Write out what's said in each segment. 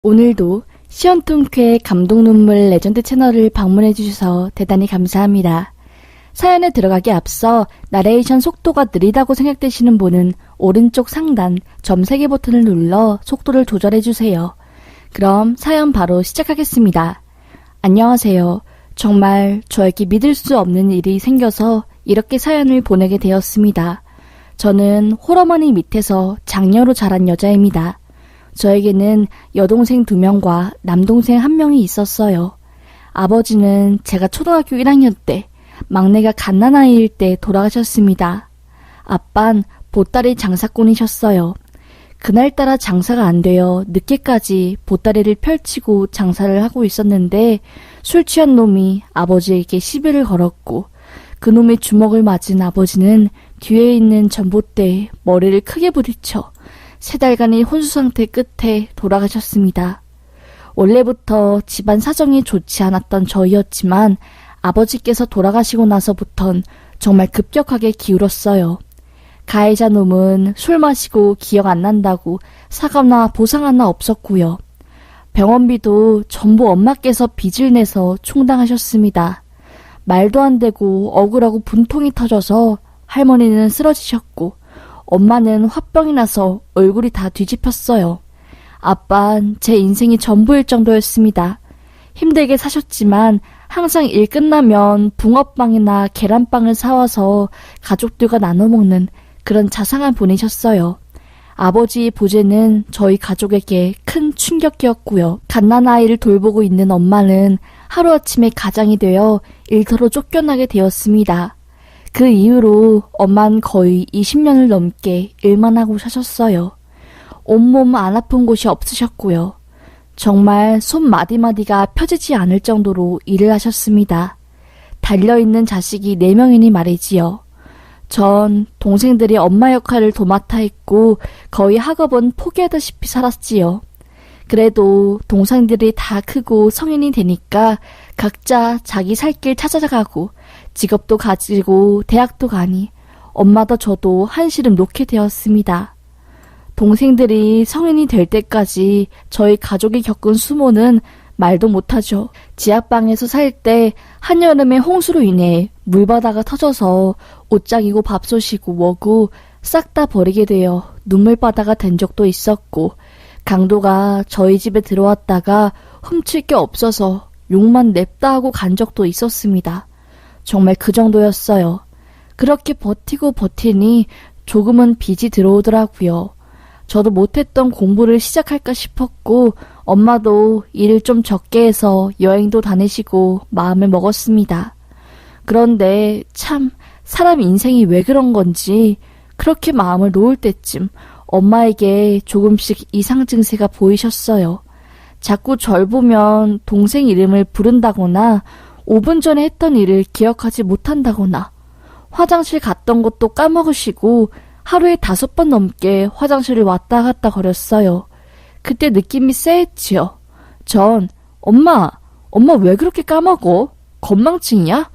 오늘도 시원통쾌 감동눈물 레전드 채널을 방문해주셔서 대단히 감사합니다. 사연에 들어가기 앞서 나레이션 속도가 느리다고 생각되시는 분은 오른쪽 상단 점 3개 버튼을 눌러 속도를 조절해주세요. 그럼 사연 바로 시작하겠습니다. 안녕하세요. 정말 저에게 믿을 수 없는 일이 생겨서 이렇게 사연을 보내게 되었습니다. 저는 홀어머니 밑에서 장녀로 자란 여자입니다. 저에게는 여동생 2명과 남동생 1명이 있었어요. 아버지는 제가 초등학교 1학년 때 막내가 갓난아이일 때 돌아가셨습니다. 아빤 보따리 장사꾼이셨어요. 그날따라 장사가 안 되어 늦게까지 보따리를 펼치고 장사를 하고 있었는데 술 취한 놈이 아버지에게 시비를 걸었고 그놈의 주먹을 맞은 아버지는 뒤에 있는 전봇대에 머리를 크게 부딪혀 3달간의 혼수 상태 끝에 돌아가셨습니다. 원래부터 집안 사정이 좋지 않았던 저희였지만 아버지께서 돌아가시고 나서부턴 정말 급격하게 기울었어요. 가해자 놈은 술 마시고 기억 안 난다고 사과나 보상 하나 없었고요. 병원비도 전부 엄마께서 빚을 내서 충당하셨습니다. 말도 안 되고 억울하고 분통이 터져서 할머니는 쓰러지셨고 엄마는 화병이 나서 얼굴이 다 뒤집혔어요. 아빤 제 인생이 전부일 정도였습니다. 힘들게 사셨지만 항상 일 끝나면 붕어빵이나 계란빵을 사와서 가족들과 나눠 먹는 그런 자상한 분이셨어요. 아버지의 부재는 저희 가족에게 큰 충격이었고요. 갓난아이를 돌보고 있는 엄마는 하루아침에 가장이 되어 일터로 쫓겨나게 되었습니다. 그 이후로 엄마는 거의 20년을 넘게 일만 하고 사셨어요. 온몸 안 아픈 곳이 없으셨고요. 정말 손 마디마디가 펴지지 않을 정도로 일을 하셨습니다. 달려있는 자식이 4명이니 말이지요. 전 동생들이 엄마 역할을 도맡아 했고 거의 학업은 포기하다시피 살았지요. 그래도 동생들이 다 크고 성인이 되니까 각자 자기 살 길 찾아가고 직업도 가지고 대학도 가니 엄마도 저도 한시름 놓게 되었습니다. 동생들이 성인이 될 때까지 저희 가족이 겪은 수모는 말도 못하죠. 지하방에서 살 때 한여름에 홍수로 인해 물바다가 터져서 옷장이고 밥솥이고 뭐고 싹 다 버리게 되어 눈물바다가 된 적도 있었고 강도가 저희 집에 들어왔다가 훔칠 게 없어서 욕만 냅다 하고 간 적도 있었습니다. 정말 그 정도였어요. 그렇게 버티고 버티니 조금은 빚이 들어오더라고요. 저도 못했던 공부를 시작할까 싶었고 엄마도 일을 좀 적게 해서 여행도 다니시고 마음을 먹었습니다. 그런데 참 사람 인생이 왜 그런 건지 그렇게 마음을 놓을 때쯤 엄마에게 조금씩 이상 증세가 보이셨어요. 자꾸 절 보면 동생 이름을 부른다거나 5분 전에 했던 일을 기억하지 못한다거나 화장실 갔던 것도 까먹으시고 하루에 5번 넘게 화장실을 왔다 갔다 거렸어요. 그때 느낌이 쎄했지요. 전 엄마 왜 그렇게 까먹어? 건망증이야?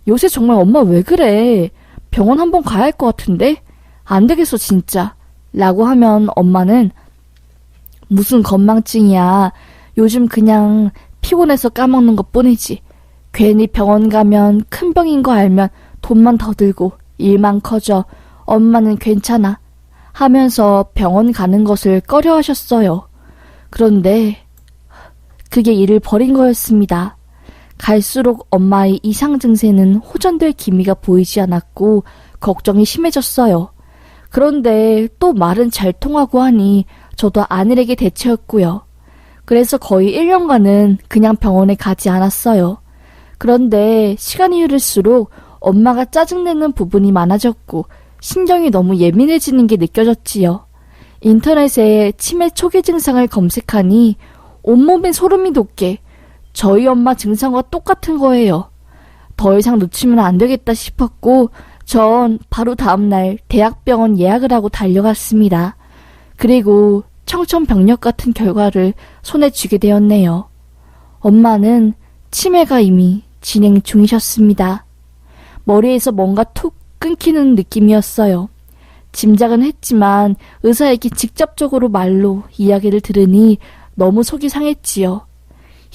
요새 정말 엄마 왜 그래? 병원 한번 가야 할 것 같은데? 안 되겠어 진짜. 라고 하면 엄마는 무슨 건망증이야. 요즘 그냥 피곤해서 까먹는 것 뿐이지. 괜히 병원 가면 큰 병인 거 알면 돈만 더 들고 일만 커져. 엄마는 괜찮아. 하면서 병원 가는 것을 꺼려 하셨어요. 그런데 그게 일을 버린 거였습니다. 갈수록 엄마의 이상 증세는 호전될 기미가 보이지 않았고 걱정이 심해졌어요. 그런데 또 말은 잘 통하고 하니 저도 아들에게 대체였고요. 그래서 거의 1년간은 그냥 병원에 가지 않았어요. 그런데 시간이 흐를수록 엄마가 짜증내는 부분이 많아졌고 신경이 너무 예민해지는 게 느껴졌지요. 인터넷에 치매 초기 증상을 검색하니 온몸에 소름이 돋게 저희 엄마 증상과 똑같은 거예요. 더 이상 놓치면 안 되겠다 싶었고 전 바로 다음날 대학병원 예약을 하고 달려갔습니다. 그리고 청천벽력 같은 결과를 손에 쥐게 되었네요. 엄마는 치매가 이미 진행 중이셨습니다. 머리에서 뭔가 툭 끊기는 느낌이었어요. 짐작은 했지만 의사에게 직접적으로 말로 이야기를 들으니 너무 속이 상했지요.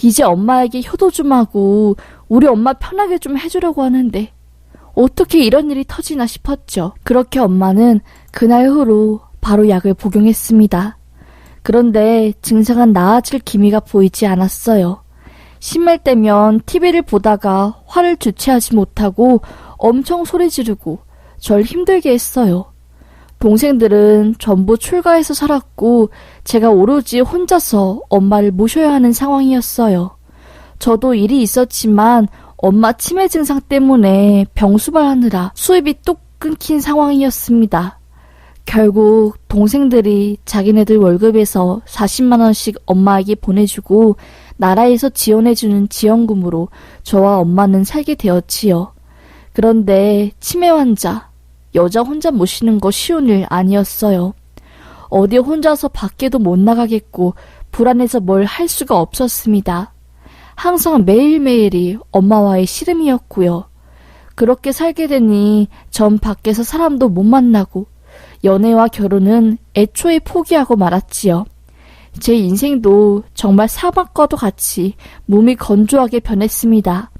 이제 엄마에게 효도 좀 하고 우리 엄마 편하게 좀 해주려고 하는데 어떻게 이런 일이 터지나 싶었죠. 그렇게 엄마는 그날 후로 바로 약을 복용했습니다. 그런데 증상은 나아질 기미가 보이지 않았어요. 심할 때면 TV를 보다가 화를 주체하지 못하고 엄청 소리 지르고 절 힘들게 했어요. 동생들은 전부 출가해서 살았고 제가 오로지 혼자서 엄마를 모셔야 하는 상황이었어요. 저도 일이 있었지만 엄마 치매 증상 때문에 병수발하느라 수입이 뚝 끊긴 상황이었습니다. 결국 동생들이 자기네들 월급에서 40만 원씩 엄마에게 보내주고 나라에서 지원해주는 지원금으로 저와 엄마는 살게 되었지요. 그런데 치매 환자, 여자 혼자 모시는 거 쉬운 일 아니었어요. 어디 혼자서 밖에도 못 나가겠고 불안해서 뭘 할 수가 없었습니다. 항상 매일매일이 엄마와의 씨름이었고요. 그렇게 살게 되니 전 밖에서 사람도 못 만나고 연애와 결혼은 애초에 포기하고 말았지요. 제 인생도 정말 사막과도 같이 몸이 건조하게 변했습니다.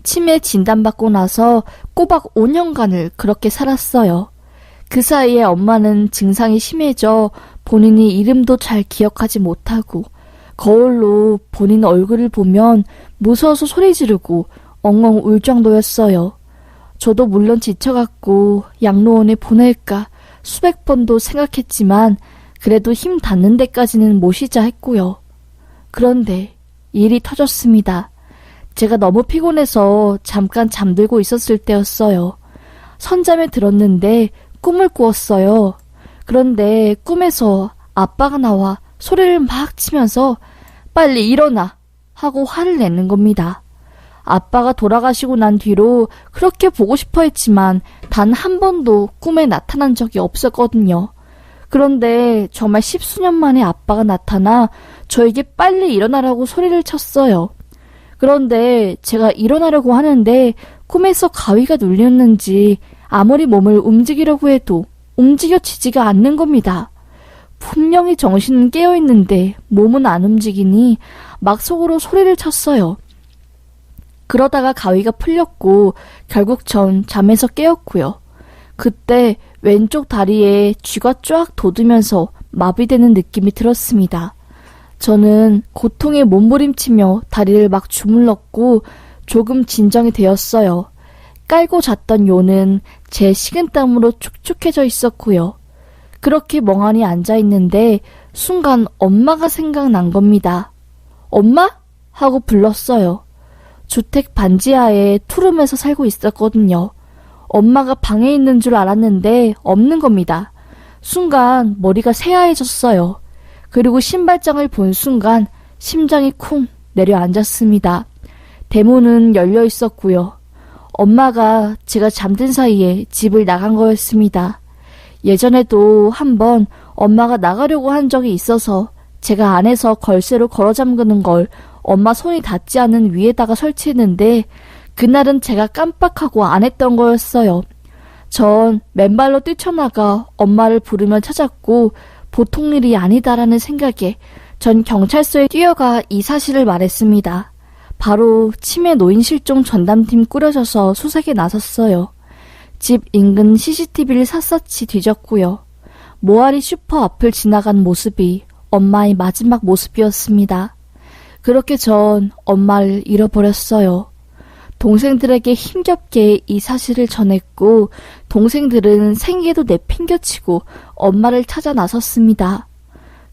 치매 진단받고 나서 꼬박 5년간을 그렇게 살았어요. 그 사이에 엄마는 증상이 심해져 본인이 이름도 잘 기억하지 못하고 거울로 본인 얼굴을 보면 무서워서 소리 지르고 엉엉 울 정도였어요. 저도 물론 지쳐갔고 양로원에 보낼까 수백 번도 생각했지만 그래도 힘 닿는 데까지는 모시자 했고요. 그런데 일이 터졌습니다. 제가 너무 피곤해서 잠깐 잠들고 있었을 때였어요. 선잠에 들었는데 꿈을 꾸었어요. 그런데 꿈에서 아빠가 나와 소리를 막 치면서 빨리 일어나 하고 화를 내는 겁니다. 아빠가 돌아가시고 난 뒤로 그렇게 보고 싶어 했지만 단 한 번도 꿈에 나타난 적이 없었거든요. 그런데 정말 10수년 만에 아빠가 나타나 저에게 빨리 일어나라고 소리를 쳤어요. 그런데 제가 일어나려고 하는데 꿈에서 가위가 눌렸는지 아무리 몸을 움직이려고 해도 움직여지지가 않는 겁니다. 분명히 정신은 깨어있는데 몸은 안 움직이니 막 속으로 소리를 쳤어요. 그러다가 가위가 풀렸고 결국 전 잠에서 깨었고요. 그때 왼쪽 다리에 쥐가 쫙 돋으면서 마비되는 느낌이 들었습니다. 저는 고통에 몸부림치며 다리를 막 주물렀고 조금 진정이 되었어요. 깔고 잤던 요는 제 식은땀으로 축축해져 있었고요. 그렇게 멍하니 앉아있는데 순간 엄마가 생각난 겁니다. 엄마? 하고 불렀어요. 주택 반지하에 투룸에서 살고 있었거든요. 엄마가 방에 있는 줄 알았는데 없는 겁니다. 순간 머리가 새하얘졌어요. 그리고 신발장을 본 순간 심장이 쿵 내려앉았습니다. 대문은 열려 있었고요. 엄마가 제가 잠든 사이에 집을 나간 거였습니다. 예전에도 한번 엄마가 나가려고 한 적이 있어서 제가 안에서 걸쇠로 걸어 잠그는 걸 엄마 손이 닿지 않은 위에다가 설치했는데 그날은 제가 깜빡하고 안 했던 거였어요. 전 맨발로 뛰쳐나가 엄마를 부르며 찾았고 보통 일이 아니다라는 생각에 전 경찰서에 뛰어가 이 사실을 말했습니다. 바로 치매 노인 실종 전담팀 꾸려져서 수색에 나섰어요. 집 인근 CCTV를 샅샅이 뒤졌고요. 모아리 슈퍼 앞을 지나간 모습이 엄마의 마지막 모습이었습니다. 그렇게 전 엄마를 잃어버렸어요. 동생들에게 힘겹게 이 사실을 전했고 동생들은 생계도 내팽겨치고 엄마를 찾아 나섰습니다.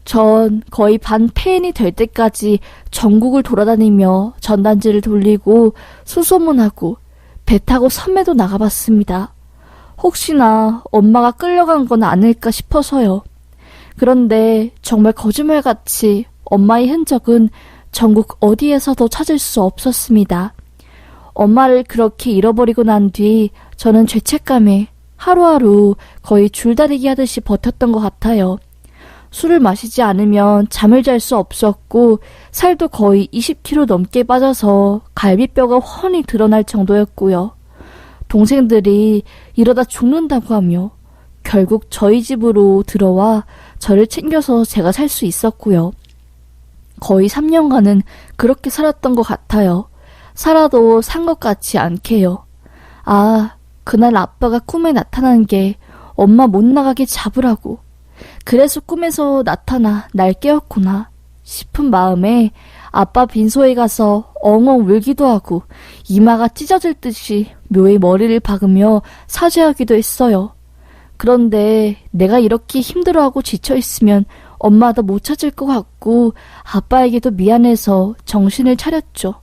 전 거의 반폐인이 될 때까지 전국을 돌아다니며 전단지를 돌리고 수소문하고 배 타고 섬에도 나가봤습니다. 혹시나 엄마가 끌려간 건 아닐까 싶어서요. 그런데 정말 거짓말같이 엄마의 흔적은 전국 어디에서도 찾을 수 없었습니다. 엄마를 그렇게 잃어버리고 난 뒤 저는 죄책감에 하루하루 거의 줄다리기 하듯이 버텼던 것 같아요. 술을 마시지 않으면 잠을 잘 수 없었고 살도 거의 20kg 넘게 빠져서 갈비뼈가 훤히 드러날 정도였고요. 동생들이 이러다 죽는다고 하며 결국 저희 집으로 들어와 저를 챙겨서 제가 살 수 있었고요. 거의 3년간은 그렇게 살았던 것 같아요. 살아도 산 것 같지 않게요. 아, 그날 아빠가 꿈에 나타난 게 엄마 못 나가게 잡으라고. 그래서 꿈에서 나타나 날 깨웠구나 싶은 마음에 아빠 빈소에 가서 엉엉 울기도 하고 이마가 찢어질 듯이 묘의 머리를 박으며 사죄하기도 했어요. 그런데 내가 이렇게 힘들어하고 지쳐있으면 엄마도 못 찾을 것 같고 아빠에게도 미안해서 정신을 차렸죠.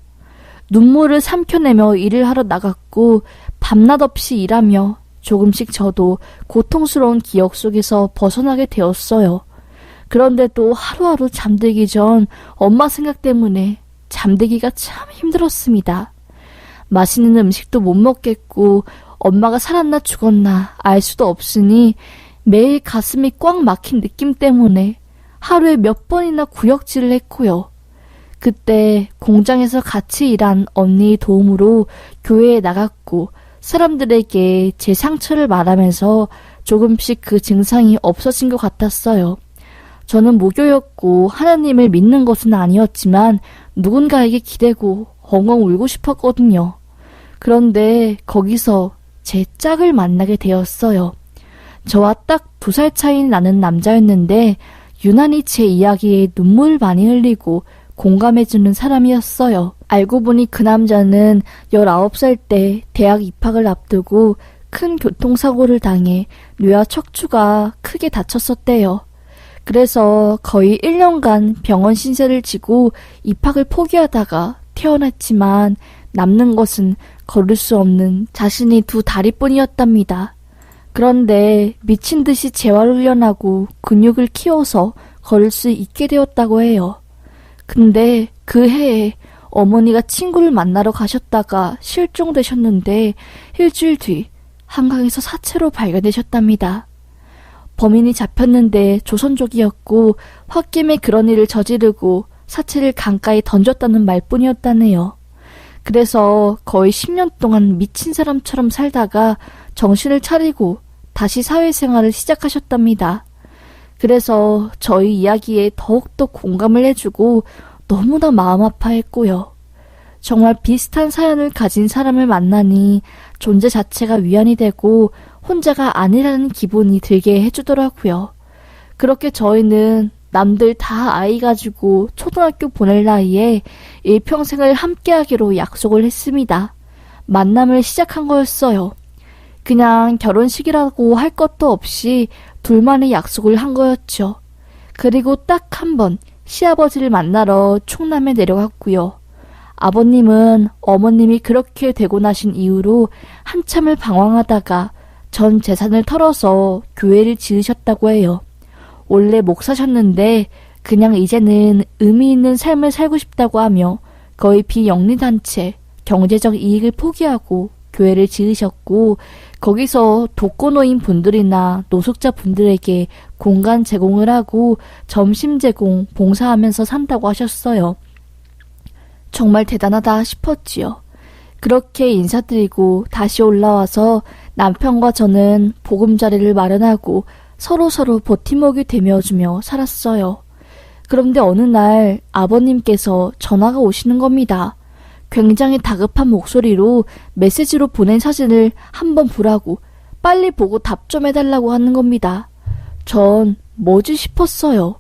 눈물을 삼켜내며 일을 하러 나갔고 밤낮 없이 일하며 조금씩 저도 고통스러운 기억 속에서 벗어나게 되었어요. 그런데 또 하루하루 잠들기 전 엄마 생각 때문에 잠들기가 참 힘들었습니다. 맛있는 음식도 못 먹겠고 엄마가 살았나 죽었나 알 수도 없으니 매일 가슴이 꽉 막힌 느낌 때문에 하루에 몇 번이나 구역질을 했고요. 그때 공장에서 같이 일한 언니의 도움으로 교회에 나갔고 사람들에게 제 상처를 말하면서 조금씩 그 증상이 없어진 것 같았어요. 저는 무교였고 하나님을 믿는 것은 아니었지만 누군가에게 기대고 엉엉 울고 싶었거든요. 그런데 거기서 제 짝을 만나게 되었어요. 저와 딱 2살 차이 나는 남자였는데 유난히 제 이야기에 눈물을 많이 흘리고 공감해주는 사람이었어요. 알고 보니 그 남자는 19살 때 대학 입학을 앞두고 큰 교통사고를 당해 뇌와 척추가 크게 다쳤었대요. 그래서 거의 1년간 병원 신세를 지고 입학을 포기하다가 태어났지만 남는 것은 걸을 수 없는 자신이 2 다리뿐이었답니다. 그런데 미친 듯이 재활훈련하고 근육을 키워서 걸을 수 있게 되었다고 해요. 근데 그 해에 어머니가 친구를 만나러 가셨다가 실종되셨는데 일주일 뒤 한강에서 사체로 발견되셨답니다. 범인이 잡혔는데 조선족이었고 홧김에 그런 일을 저지르고 사체를 강가에 던졌다는 말뿐이었다네요. 그래서 거의 10년 동안 미친 사람처럼 살다가 정신을 차리고 다시 사회생활을 시작하셨답니다. 그래서 저희 이야기에 더욱더 공감을 해주고 너무나 마음 아파했고요. 정말 비슷한 사연을 가진 사람을 만나니 존재 자체가 위안이 되고 혼자가 아니라는 기분이 들게 해주더라고요. 그렇게 저희는 남들 다 아이 가지고 초등학교 보낼 나이에 일평생을 함께하기로 약속을 했습니다. 만남을 시작한 거였어요. 그냥 결혼식이라고 할 것도 없이 둘만의 약속을 한 거였죠. 그리고 딱 한 번 시아버지를 만나러 충남에 내려갔고요. 아버님은 어머님이 그렇게 되고 나신 이후로 한참을 방황하다가 전 재산을 털어서 교회를 지으셨다고 해요. 원래 목사셨는데 그냥 이제는 의미 있는 삶을 살고 싶다고 하며 거의 비영리단체, 경제적 이익을 포기하고 교회를 지으셨고 거기서 독거노인 분들이나 노숙자 분들에게 공간 제공을 하고 점심 제공, 봉사하면서 산다고 하셨어요. 정말 대단하다 싶었지요. 그렇게 인사드리고 다시 올라와서 남편과 저는 보금자리를 마련하고 서로서로 버팀목이 되며주며 살았어요. 그런데 어느 날 아버님께서 전화가 오시는 겁니다. 굉장히 다급한 목소리로 메시지로 보낸 사진을 한번 보라고 빨리 보고 답 좀 해달라고 하는 겁니다. 전 뭐지 싶었어요.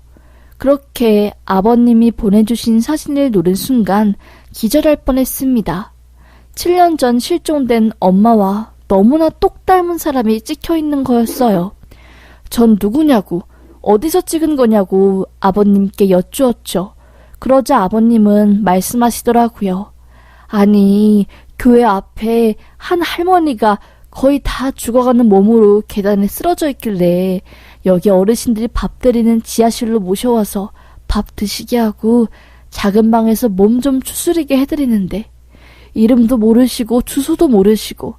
그렇게 아버님이 보내주신 사진을 누른 순간 기절할 뻔했습니다. 7년 전 실종된 엄마와 너무나 똑 닮은 사람이 찍혀있는 거였어요. 전 누구냐고, 어디서 찍은 거냐고 아버님께 여쭈었죠. 그러자 아버님은 말씀하시더라고요. 아니, 교회 앞에 한 할머니가 거의 다 죽어가는 몸으로 계단에 쓰러져 있길래 여기 어르신들이 밥 드리는 지하실로 모셔와서 밥 드시게 하고 작은 방에서 몸 좀 추스리게 해드리는데 이름도 모르시고 주소도 모르시고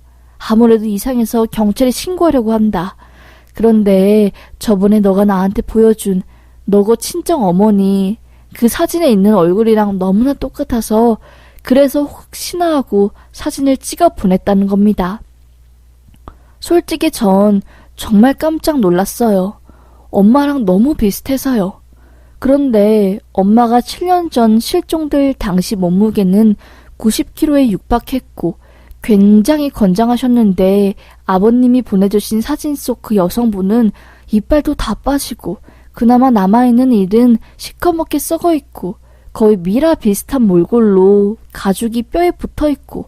아무래도 이상해서 경찰에 신고하려고 한다. 그런데 저번에 너가 나한테 보여준 너고 친정 어머니 그 사진에 있는 얼굴이랑 너무나 똑같아서 그래서 혹시나 하고 사진을 찍어 보냈다는 겁니다. 솔직히 전 정말 깜짝 놀랐어요. 엄마랑 너무 비슷해서요. 그런데 엄마가 7년 전 실종될 당시 몸무게는 90kg에 육박했고 굉장히 건장하셨는데 아버님이 보내주신 사진 속 그 여성분은 이빨도 다 빠지고 그나마 남아있는 일은 시커멓게 썩어있고 거의 미라 비슷한 몰골로 가죽이 뼈에 붙어있고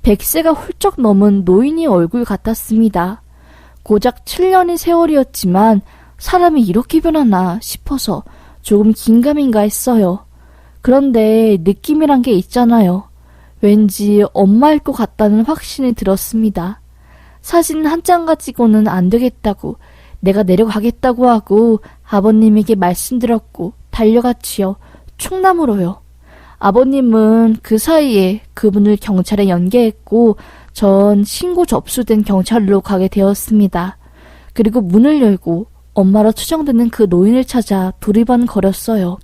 100세가 훌쩍 넘은 노인의 얼굴 같았습니다. 고작 7년의 세월이었지만 사람이 이렇게 변하나 싶어서 조금 긴가민가 했어요. 그런데 느낌이란 게 있잖아요. 왠지 엄마일 것 같다는 확신이 들었습니다. 사진 한 장 가지고는 안 되겠다고 내가 내려가겠다고 하고 아버님에게 말씀드렸고 달려갔지요. 충남으로요. 아버님은 그 사이에 그분을 경찰에 연계했고 전 신고 접수된 경찰로 가게 되었습니다. 그리고 문을 열고 엄마로 추정되는 그 노인을 찾아 두리번거렸어요.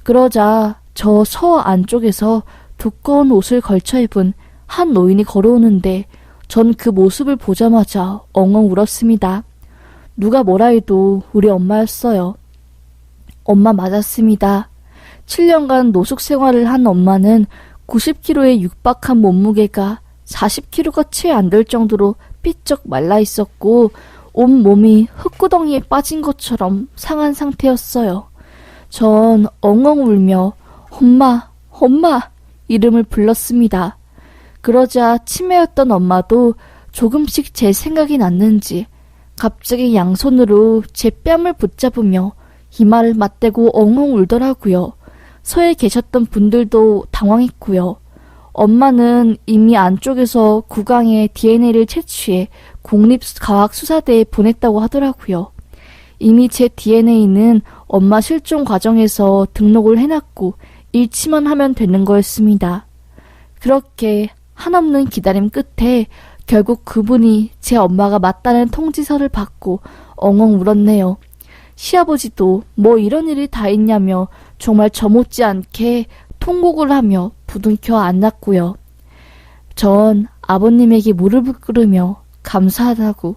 그러자 저 서 안쪽에서 두꺼운 옷을 걸쳐 입은 한 노인이 걸어오는데 전 그 모습을 보자마자 엉엉 울었습니다. 누가 뭐라 해도 우리 엄마였어요. 엄마 맞았습니다. 7년간 노숙 생활을 한 엄마는 90kg에 육박한 몸무게가 40kg가 채 안 될 정도로 삐쩍 말라 있었고 온 몸이 흙구덩이에 빠진 것처럼 상한 상태였어요. 전 엉엉 울며 엄마, 엄마 이름을 불렀습니다. 그러자 치매였던 엄마도 조금씩 제 생각이 났는지 갑자기 양손으로 제 뺨을 붙잡으며 이마를 맞대고 엉엉 울더라고요. 서에 계셨던 분들도 당황했고요. 엄마는 이미 안쪽에서 구강에 DNA를 채취해 국립과학수사대에 보냈다고 하더라고요. 이미 제 DNA는 엄마 실종 과정에서 등록을 해놨고 일치만 하면 되는 거였습니다. 그렇게 한없는 기다림 끝에 결국 그분이 제 엄마가 맞다는 통지서를 받고 엉엉 울었네요. 시아버지도 뭐 이런 일이 다 있냐며 정말 저 못지않게 통곡을 하며 부둥켜 안았고요. 전 아버님에게 무릎을 꿇으며 감사하다고,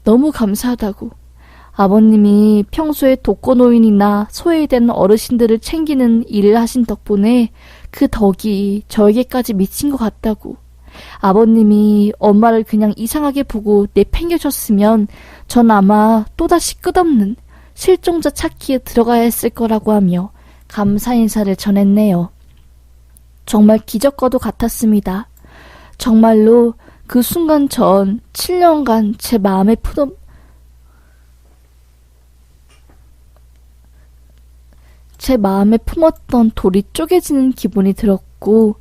너무 감사하다고, 아버님이 평소에 독거노인이나 소외된 어르신들을 챙기는 일을 하신 덕분에 그 덕이 저에게까지 미친 것 같다고, 아버님이 엄마를 그냥 이상하게 보고 내팽개쳤으면 전 아마 또다시 끝없는 실종자 찾기에 들어가야 했을 거라고 하며 감사 인사를 전했네요. 정말 기적과도 같았습니다. 정말로 그 순간 전 7년간 제 마음에 품었던 돌이 쪼개지는 기분이 들었고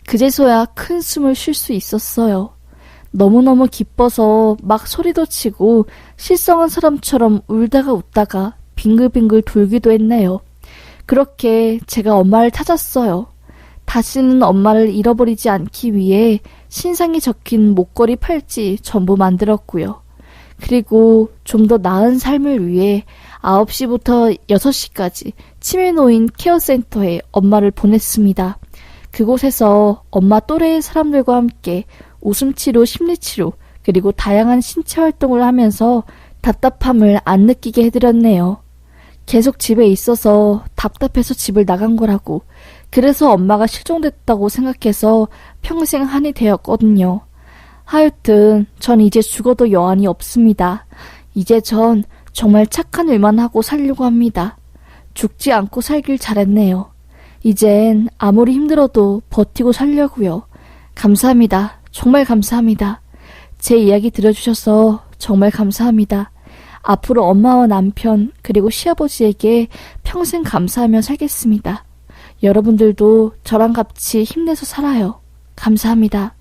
그제서야 큰 숨을 쉴 수 있었어요. 너무너무 기뻐서 막 소리도 치고 실성한 사람처럼 울다가 웃다가 빙글빙글 돌기도 했네요. 그렇게 제가 엄마를 찾았어요. 다시는 엄마를 잃어버리지 않기 위해 신상이 적힌 목걸이 팔찌 전부 만들었고요. 그리고 좀 더 나은 삶을 위해 9시부터 6시까지 치매노인 케어센터에 엄마를 보냈습니다. 그곳에서 엄마 또래의 사람들과 함께 웃음치료, 심리치료, 그리고 다양한 신체 활동을 하면서 답답함을 안 느끼게 해드렸네요. 계속 집에 있어서 답답해서 집을 나간 거라고, 그래서 엄마가 실종됐다고 생각해서 평생 한이 되었거든요. 하여튼 전 이제 죽어도 여한이 없습니다. 이제 전 정말 착한 일만 하고 살려고 합니다. 죽지 않고 살길 잘했네요. 이젠 아무리 힘들어도 버티고 살려고요. 감사합니다. 정말 감사합니다. 제 이야기 들어주셔서 정말 감사합니다. 앞으로 엄마와 남편 그리고 시아버지에게 평생 감사하며 살겠습니다. 여러분들도 저랑 같이 힘내서 살아요. 감사합니다.